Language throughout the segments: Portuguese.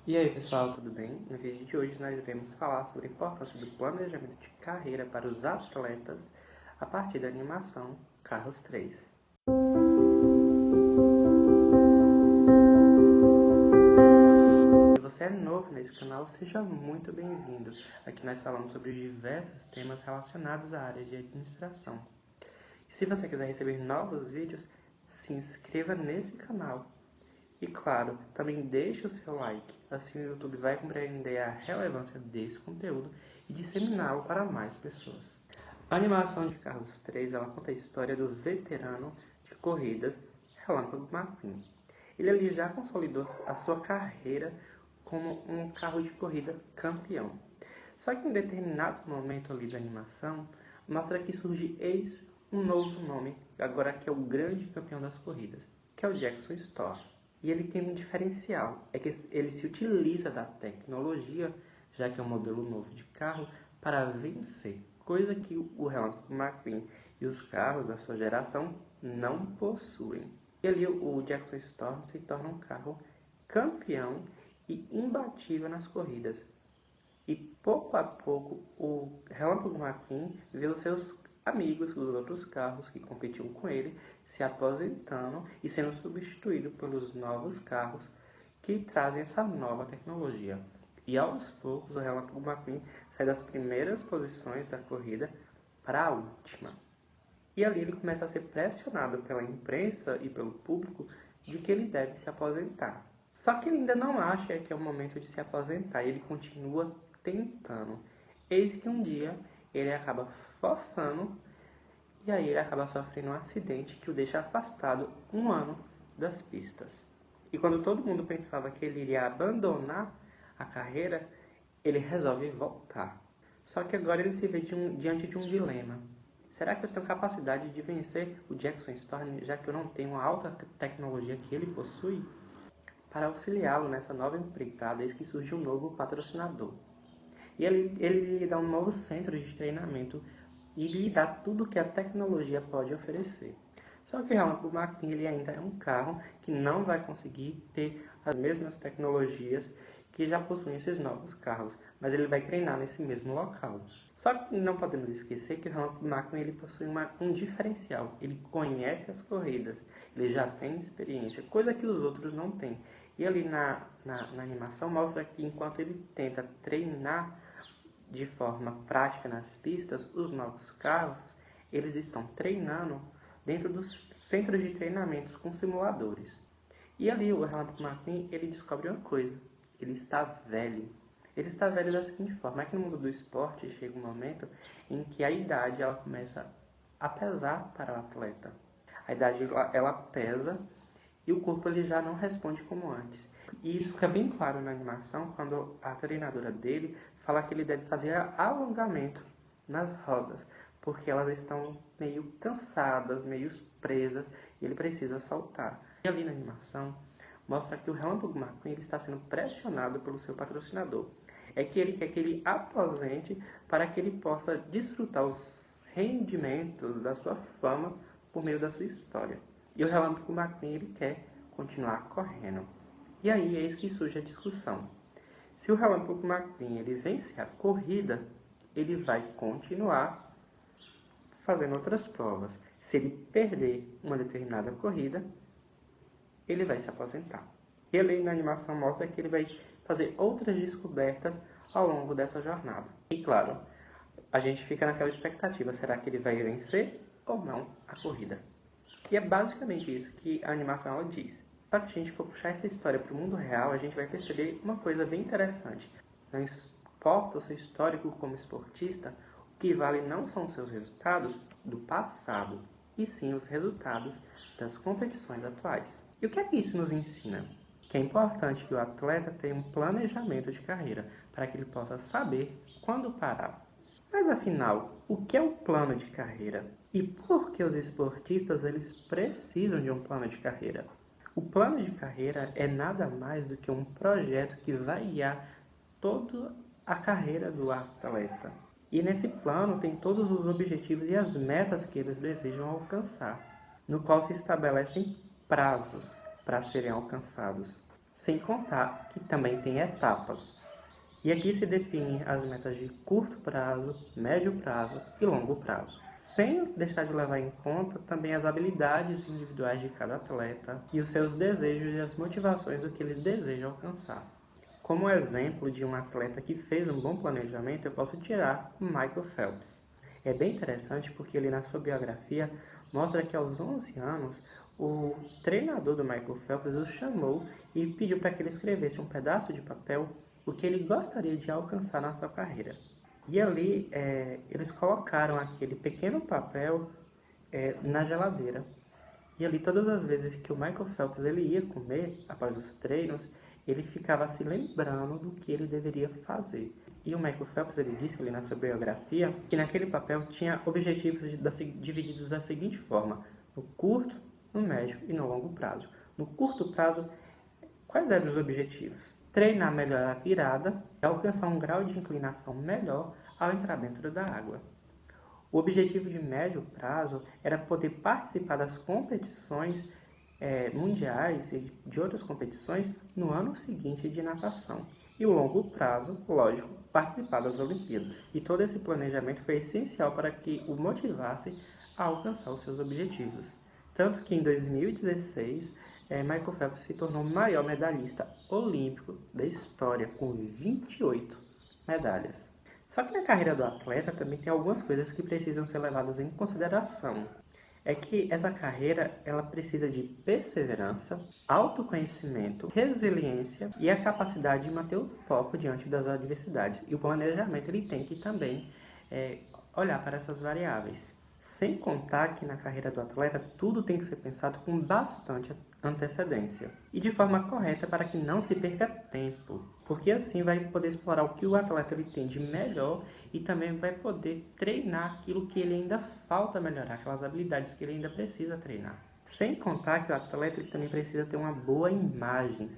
E aí pessoal, tudo bem? No vídeo de hoje nós iremos falar sobre a importância do planejamento de carreira para os atletas a partir da animação Carros 3. Se você é novo nesse canal, seja muito bem-vindo. Aqui nós falamos sobre diversos temas relacionados à área de administração. E se você quiser receber novos vídeos, se inscreva nesse canal. E claro, também deixe o seu like, assim o YouTube vai compreender a relevância desse conteúdo e disseminá-lo para mais pessoas. A animação de Carros 3 ela conta a história do veterano de corridas Relâmpago McQueen. Ele ali já consolidou a sua carreira como um carro de corrida campeão. Só que em determinado momento ali da animação, mostra que surge um novo nome, agora que é o grande campeão das corridas, que é o Jackson Storm. E ele tem um diferencial, é que ele se utiliza da tecnologia, já que é um modelo novo de carro, para vencer, coisa que o Relâmpago McQueen e os carros da sua geração não possuem. E ali o Jackson Storm se torna um carro campeão e imbatível nas corridas. E pouco a pouco o Relâmpago McQueen vê os seus amigos dos outros carros que competiam com ele se aposentando e sendo substituído pelos novos carros que trazem essa nova tecnologia. E aos poucos o Relâmpago McQueen sai das primeiras posições da corrida para a última. E ali ele começa a ser pressionado pela imprensa e pelo público de que ele deve se aposentar. Só que ele ainda não acha que é o momento de se aposentar e ele continua tentando. Eis que um dia ele acaba forçando e aí ele acaba sofrendo um acidente que o deixa afastado um ano das pistas. E quando todo mundo pensava que ele iria abandonar a carreira, ele resolve voltar. Só que agora ele se vê diante de um dilema. Será que eu tenho capacidade de vencer o Jackson Storm, já que eu não tenho a alta tecnologia que ele possui? Para auxiliá-lo nessa nova empreitada, eis que surge um novo patrocinador. E ele lhe dá um novo centro de treinamento e lhe dá tudo que a tecnologia pode oferecer. Só que realmente o McQueen ele ainda é um carro que não vai conseguir ter as mesmas tecnologias que já possuem esses novos carros, mas ele vai treinar nesse mesmo local. Só que não podemos esquecer que o McQueen ele possui um diferencial. Ele conhece as corridas, ele já tem experiência, coisa que os outros não têm. E ali na animação mostra que enquanto ele tenta treinar de forma prática nas pistas, os novos carros, eles estão treinando dentro dos centros de treinamentos com simuladores. E ali o Relâmpago McQueen, ele descobre uma coisa, ele está velho. Ele está velho da seguinte forma, é que no mundo do esporte chega um momento em que a idade ela começa a pesar para o atleta. A idade ela pesa e o corpo ele já não responde como antes. E isso fica bem claro na animação quando a treinadora dele fala que ele deve fazer alongamento nas rodas, porque elas estão meio cansadas, meio presas, e ele precisa soltar. E ali na animação mostra que o Relâmpago McQueen ele está sendo pressionado pelo seu patrocinador. É que ele quer que ele aposente para que ele possa desfrutar os rendimentos da sua fama por meio da sua história. E o Relâmpago McQueen ele quer continuar correndo. E aí eis que surge a discussão. Se o Relâmpago McQueen ele vence a corrida, ele vai continuar fazendo outras provas. Se ele perder uma determinada corrida, ele vai se aposentar. E ali na animação mostra que ele vai fazer outras descobertas ao longo dessa jornada. E claro, a gente fica naquela expectativa, será que ele vai vencer ou não a corrida? E é basicamente isso que a animação ela diz. Só que se a gente for puxar essa história para o mundo real, a gente vai perceber uma coisa bem interessante. Não importa o seu histórico como esportista, o que vale não são os seus resultados do passado, e sim os resultados das competições atuais. E o que é que isso nos ensina? Que é importante que o atleta tenha um planejamento de carreira, para que ele possa saber quando parar. Mas afinal, o que é um plano de carreira? E por que os esportistas eles precisam de um plano de carreira? O plano de carreira é nada mais do que um projeto que vai guiar toda a carreira do atleta. E nesse plano tem todos os objetivos e as metas que eles desejam alcançar, no qual se estabelecem prazos para serem alcançados. Sem contar que também tem etapas. E aqui se definem as metas de curto prazo, médio prazo e longo prazo. Sem deixar de levar em conta também as habilidades individuais de cada atleta e os seus desejos e as motivações do que ele deseja alcançar. Como exemplo de um atleta que fez um bom planejamento, eu posso tirar o Michael Phelps. É bem interessante porque ele, na sua biografia, mostra que aos 11 anos, o treinador do Michael Phelps o chamou e pediu para que ele escrevesse um pedaço de papel o que ele gostaria de alcançar na sua carreira. E ali eles colocaram aquele pequeno papel na geladeira. E ali todas as vezes que o Michael Phelps ele ia comer após os treinos, ele ficava se lembrando do que ele deveria fazer. E o Michael Phelps ele disse ali na sua biografia que naquele papel tinha objetivos divididos da seguinte forma: no curto, no médio e no longo prazo. No curto prazo, quais eram os objetivos? Treinar melhor a virada e alcançar um grau de inclinação melhor ao entrar dentro da água. O objetivo de médio prazo era poder participar das competições mundiais e de outras competições no ano seguinte de natação. E o longo prazo, lógico, participar das Olimpíadas. E todo esse planejamento foi essencial para que o motivasse a alcançar os seus objetivos. Tanto que em 2016, Michael Phelps se tornou o maior medalhista olímpico da história, com 28 medalhas. Só que na carreira do atleta também tem algumas coisas que precisam ser levadas em consideração. É que essa carreira ela precisa de perseverança, autoconhecimento, resiliência e a capacidade de manter o foco diante das adversidades. E o planejamento ele tem que também olhar para essas variáveis. Sem contar que na carreira do atleta tudo tem que ser pensado com bastante antecedência e de forma correta para que não se perca tempo, porque assim vai poder explorar o que o atleta ele tem de melhor e também vai poder treinar aquilo que ele ainda falta melhorar, aquelas habilidades que ele ainda precisa treinar. Sem contar que o atleta ele também precisa ter uma boa imagem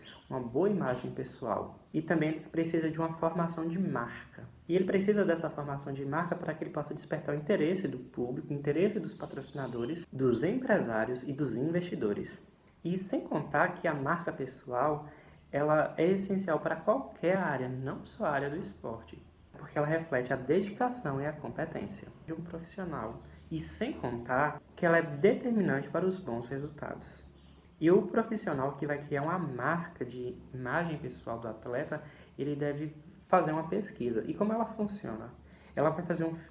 pessoal. E também ele precisa de uma formação de marca. E ele precisa dessa formação de marca para que ele possa despertar o interesse do público, o interesse dos patrocinadores, dos empresários e dos investidores. E sem contar que a marca pessoal ela é essencial para qualquer área, não só a área do esporte, porque ela reflete a dedicação e a competência de um profissional. E sem contar que ela é determinante para os bons resultados. E o profissional que vai criar uma marca de imagem pessoal do atleta, ele deve fazer uma pesquisa. E como ela funciona? Ela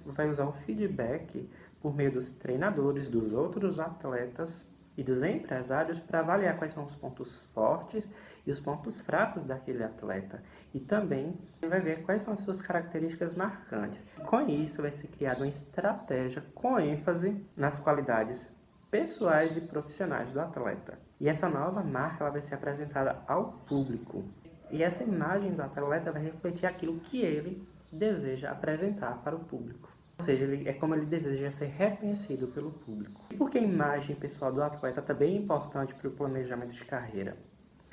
vai usar um feedback por meio dos treinadores, dos outros atletas e dos empresários para avaliar quais são os pontos fortes e os pontos fracos daquele atleta. E também vai ver quais são as suas características marcantes. Com isso, vai ser criada uma estratégia com ênfase nas qualidades pessoais e profissionais do atleta. E essa nova marca ela vai ser apresentada ao público. E essa imagem do atleta vai refletir aquilo que ele deseja apresentar para o público. Ou seja, é como ele deseja ser reconhecido pelo público. E por que a imagem pessoal do atleta também é importante para o planejamento de carreira?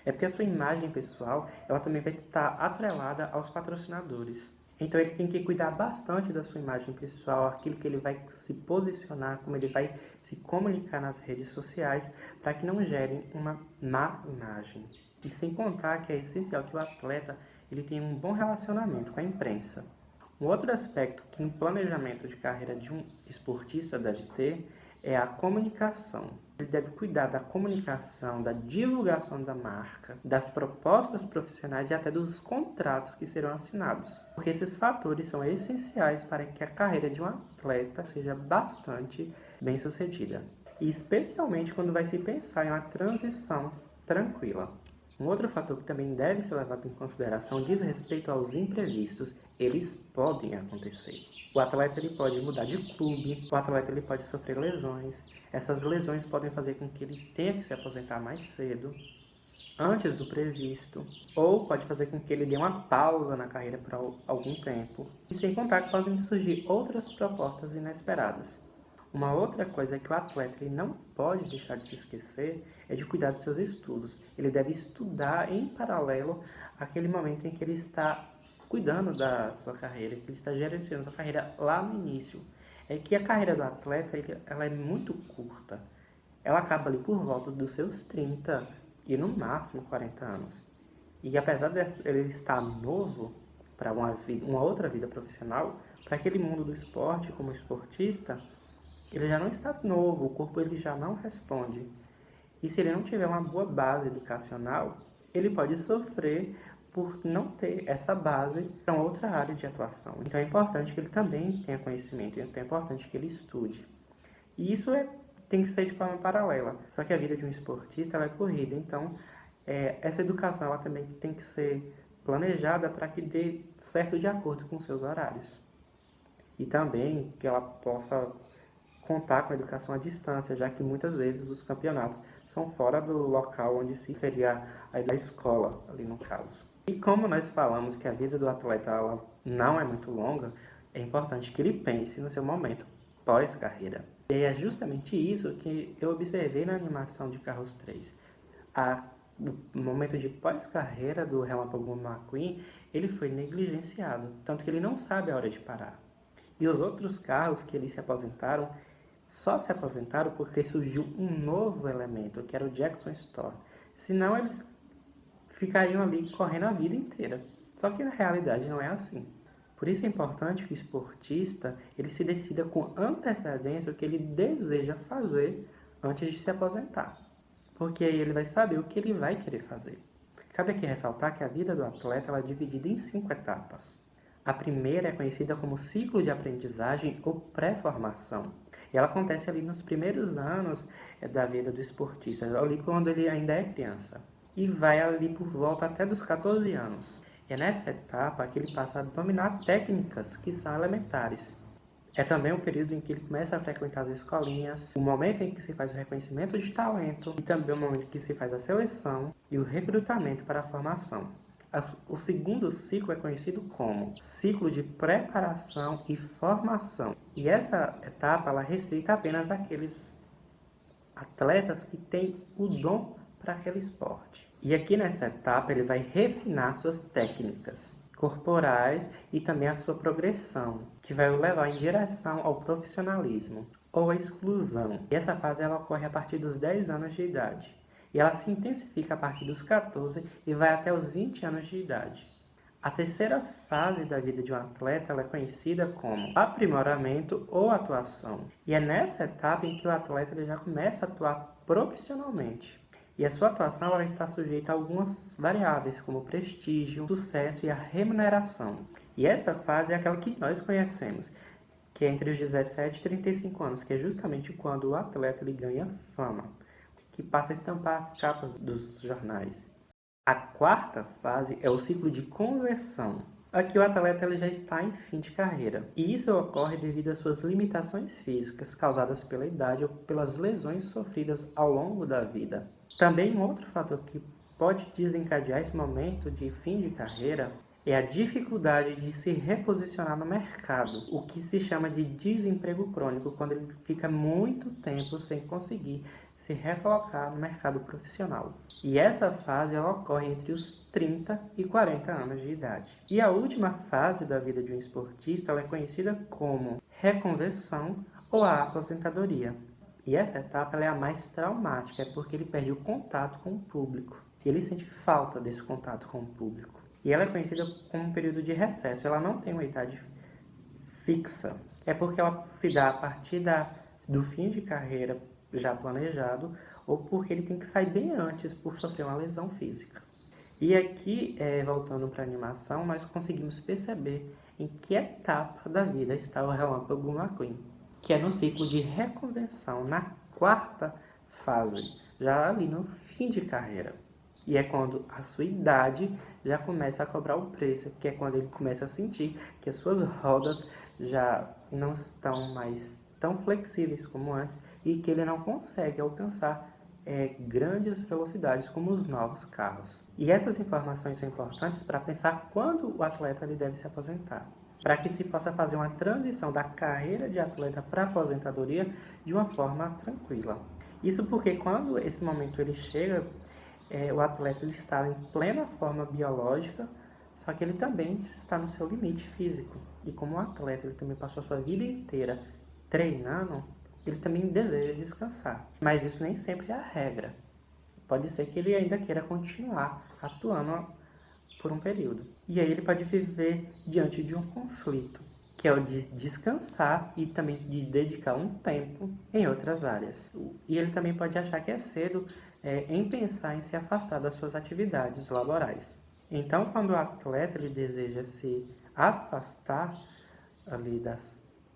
É porque a sua imagem pessoal ela também vai estar atrelada aos patrocinadores. Então ele tem que cuidar bastante da sua imagem pessoal, aquilo que ele vai se posicionar, como ele vai se comunicar nas redes sociais, para que não gerem uma má imagem. E sem contar que é essencial que o atleta ele tenha um bom relacionamento com a imprensa. Um outro aspecto que no planejamento de carreira de um esportista deve ter é a comunicação. Ele deve cuidar da comunicação, da divulgação da marca, das propostas profissionais e até dos contratos que serão assinados. Porque esses fatores são essenciais para que a carreira de um atleta seja bastante bem sucedida. E especialmente quando vai se pensar em uma transição tranquila. Um outro fator que também deve ser levado em consideração diz respeito aos imprevistos. Eles podem acontecer. O atleta ele pode mudar de clube, o atleta ele pode sofrer lesões. Essas lesões podem fazer com que ele tenha que se aposentar mais cedo, antes do previsto, ou pode fazer com que ele dê uma pausa na carreira por algum tempo. E sem contar que podem surgir outras propostas inesperadas. Uma outra coisa que o atleta ele não pode deixar de se esquecer é de cuidar dos seus estudos. Ele deve estudar em paralelo àquele momento em que ele está cuidando da sua carreira, que ele está gerenciando a sua carreira lá no início. É que a carreira do atleta ela é muito curta. Ela acaba ali por volta dos seus 30 e no máximo 40 anos. E apesar de ele estar novo para uma outra vida profissional, para aquele mundo do esporte como esportista, ele já não está novo, o corpo ele já não responde. E se ele não tiver uma boa base educacional, ele pode sofrer por não ter essa base para outra área de atuação. Então é importante que ele também tenha conhecimento, então é importante que ele estude. E isso tem que ser de forma paralela. Só que a vida de um esportista ela é corrida, então essa educação ela também tem que ser planejada para que dê certo de acordo com seus horários. E também que ela possa contar com a educação à distância, já que muitas vezes os campeonatos são fora do local onde seria a escola, ali no caso. E como nós falamos que a vida do atleta ela não é muito longa, é importante que ele pense no seu momento pós-carreira. E é justamente isso que eu observei na animação de Carros 3. O momento de pós-carreira do Relâmpago McQueen, ele foi negligenciado, tanto que ele não sabe a hora de parar. E os outros carros que eles se aposentaram, só se aposentaram porque surgiu um novo elemento, que era o Jackson Storm. Senão eles ficariam ali correndo a vida inteira. Só que na realidade não é assim. Por isso é importante que o esportista ele se decida com antecedência o que ele deseja fazer antes de se aposentar. Porque aí ele vai saber o que ele vai querer fazer. Cabe aqui ressaltar que a vida do atleta ela é dividida em 5 etapas. A primeira é conhecida como ciclo de aprendizagem ou pré-formação. E ela acontece ali nos primeiros anos da vida do esportista, ali quando ele ainda é criança. E vai ali por volta até dos 14 anos. É nessa etapa que ele passa a dominar técnicas que são elementares. É também o período em que ele começa a frequentar as escolinhas, o momento em que se faz o reconhecimento de talento e também o momento em que se faz a seleção e o recrutamento para a formação. O segundo ciclo é conhecido como ciclo de preparação e formação. E essa etapa ela restrita apenas aqueles atletas que têm o dom para aquele esporte. E aqui nessa etapa ele vai refinar suas técnicas corporais e também a sua progressão, que vai o levar em direção ao profissionalismo ou à exclusão. E essa fase ela ocorre a partir dos 10 anos de idade. E ela se intensifica a partir dos 14 e vai até os 20 anos de idade. A terceira fase da vida de um atleta ela é conhecida como aprimoramento ou atuação. E é nessa etapa em que o atleta ele já começa a atuar profissionalmente. E a sua atuação ela está sujeita a algumas variáveis, como o prestígio, o sucesso e a remuneração. E essa fase é aquela que nós conhecemos, que é entre os 17 e 35 anos, que é justamente quando o atleta ele ganha fama, que passa a estampar as capas dos jornais. A quarta fase é o ciclo de conversão. Aqui o atleta ele já está em fim de carreira. E isso ocorre devido às suas limitações físicas causadas pela idade ou pelas lesões sofridas ao longo da vida. Também um outro fator que pode desencadear esse momento de fim de carreira é a dificuldade de se reposicionar no mercado, o que se chama de desemprego crônico, quando ele fica muito tempo sem conseguir se recolocar no mercado profissional. E essa fase ela ocorre entre os 30 e 40 anos de idade. E a última fase da vida de um esportista ela é conhecida como reconversão ou a aposentadoria. E essa etapa ela é a mais traumática, é porque ele perde o contato com o público. Ele sente falta desse contato com o público. E ela é conhecida como um período de recesso. Ela não tem uma idade fixa. É porque ela se dá a partir do fim de carreira já planejado ou porque ele tem que sair bem antes por sofrer uma lesão física. E aqui, voltando para a animação, nós conseguimos perceber em que etapa da vida está o Relâmpago McQueen, que é no ciclo de reconversão, na quarta fase, já ali no fim de carreira. E é quando a sua idade já começa a cobrar o preço, que é quando ele começa a sentir que as suas rodas já não estão mais tão flexíveis como antes e que ele não consegue alcançar grandes velocidades como os novos carros. E essas informações são importantes para pensar quando o atleta ele deve se aposentar, para que se possa fazer uma transição da carreira de atleta para a aposentadoria de uma forma tranquila. Isso porque quando esse momento ele chega, o atleta ele está em plena forma biológica, só que ele também está no seu limite físico. E como o atleta ele também passou a sua vida inteira treinando, ele também deseja descansar. Mas isso nem sempre é a regra. Pode ser que ele ainda queira continuar atuando por um período. E aí ele pode viver diante de um conflito, que é o de descansar e também de dedicar um tempo em outras áreas. E ele também pode achar que é cedo em pensar em se afastar das suas atividades laborais. Então, quando o atleta ele deseja se afastar ali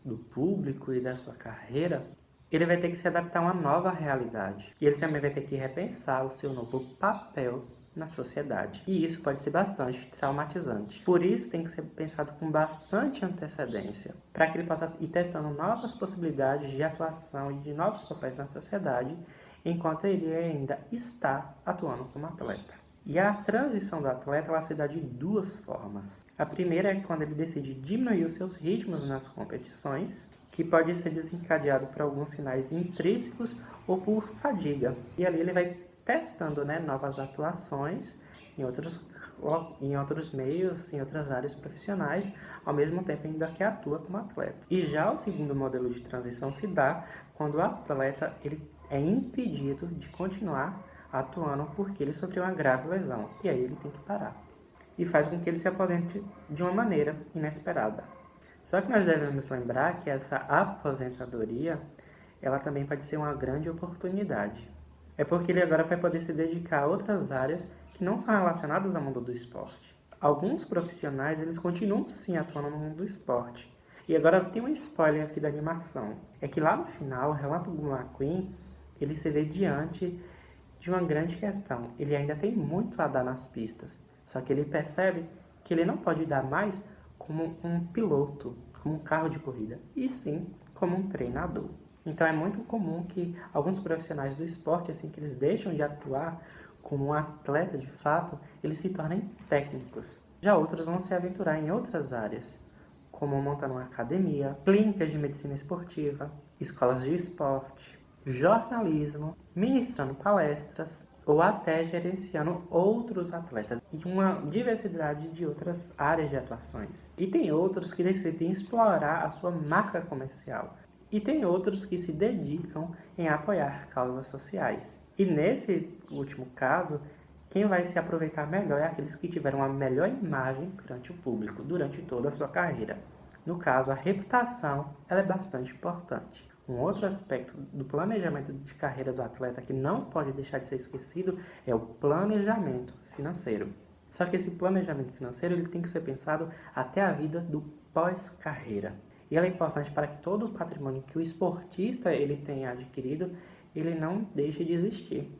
do público e da sua carreira, ele vai ter que se adaptar a uma nova realidade. E ele também vai ter que repensar o seu novo papel na sociedade. E isso pode ser bastante traumatizante. Por isso tem que ser pensado com bastante antecedência, para que ele possa ir testando novas possibilidades de atuação e de novos papéis na sociedade, enquanto ele ainda está atuando como atleta. E a transição do atleta ela se dá de duas formas. A primeira é quando ele decide diminuir os seus ritmos nas competições, que pode ser desencadeado por alguns sinais intrínsecos ou por fadiga. E ali ele vai testando novas atuações em outros meios, em outras áreas profissionais, ao mesmo tempo ainda que atua como atleta. E já o segundo modelo de transição se dá quando o atleta ele é impedido de continuar atuando porque ele sofreu uma grave lesão, e aí ele tem que parar. E faz com que ele se aposente de uma maneira inesperada. Só que nós devemos lembrar que essa aposentadoria, ela também pode ser uma grande oportunidade. É porque ele agora vai poder se dedicar a outras áreas que não são relacionadas ao mundo do esporte. Alguns profissionais, eles continuam sim atuando no mundo do esporte. E agora tem um spoiler aqui da animação. É que lá no final, o Relâmpago McQueen, ele se vê diante de uma grande questão. Ele ainda tem muito a dar nas pistas. Só que ele percebe que ele não pode dar mais como um piloto, como um carro de corrida, e sim como um treinador. Então é muito comum que alguns profissionais do esporte, assim que eles deixam de atuar como um atleta de fato, eles se tornem técnicos. Já outros vão se aventurar em outras áreas, como montar uma academia, clínicas de medicina esportiva, escolas de esporte, jornalismo, ministrando palestras ou até gerenciando outros atletas e uma diversidade de outras áreas de atuações. E tem outros que decidem explorar a sua marca comercial. E tem outros que se dedicam em apoiar causas sociais. E nesse último caso, quem vai se aproveitar melhor é aqueles que tiveram a melhor imagem perante o público durante toda a sua carreira. No caso, a reputação ela é bastante importante. Um outro aspecto do planejamento de carreira do atleta que não pode deixar de ser esquecido é o planejamento financeiro. Só que esse planejamento financeiro ele tem que ser pensado até a vida do pós-carreira. E ela é importante para que todo o patrimônio que o esportista ele tenha adquirido, ele não deixe de existir.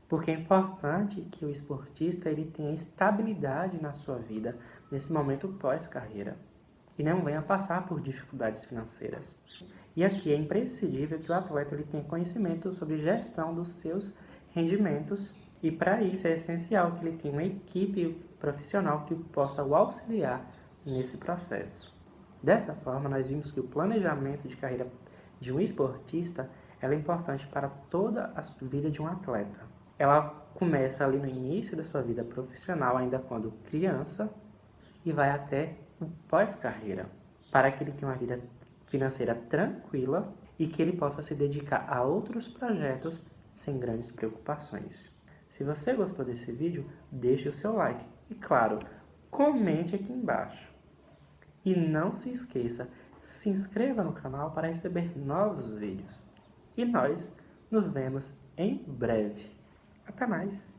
Porque é importante que o esportista ele tenha estabilidade na sua vida nesse momento pós-carreira e não venha passar por dificuldades financeiras. E aqui é imprescindível que o atleta ele tenha conhecimento sobre gestão dos seus rendimentos e para isso é essencial que ele tenha uma equipe profissional que possa o auxiliar nesse processo. Dessa forma, nós vimos que o planejamento de carreira de um esportista ela é importante para toda a vida de um atleta. Ela começa ali no início da sua vida profissional, ainda quando criança, e vai até o pós-carreira, para que ele tenha uma vida financeira tranquila e que ele possa se dedicar a outros projetos sem grandes preocupações. Se você gostou desse vídeo, deixe o seu like e, claro, comente aqui embaixo. E não se esqueça, se inscreva no canal para receber novos vídeos. E nós nos vemos em breve. Até mais!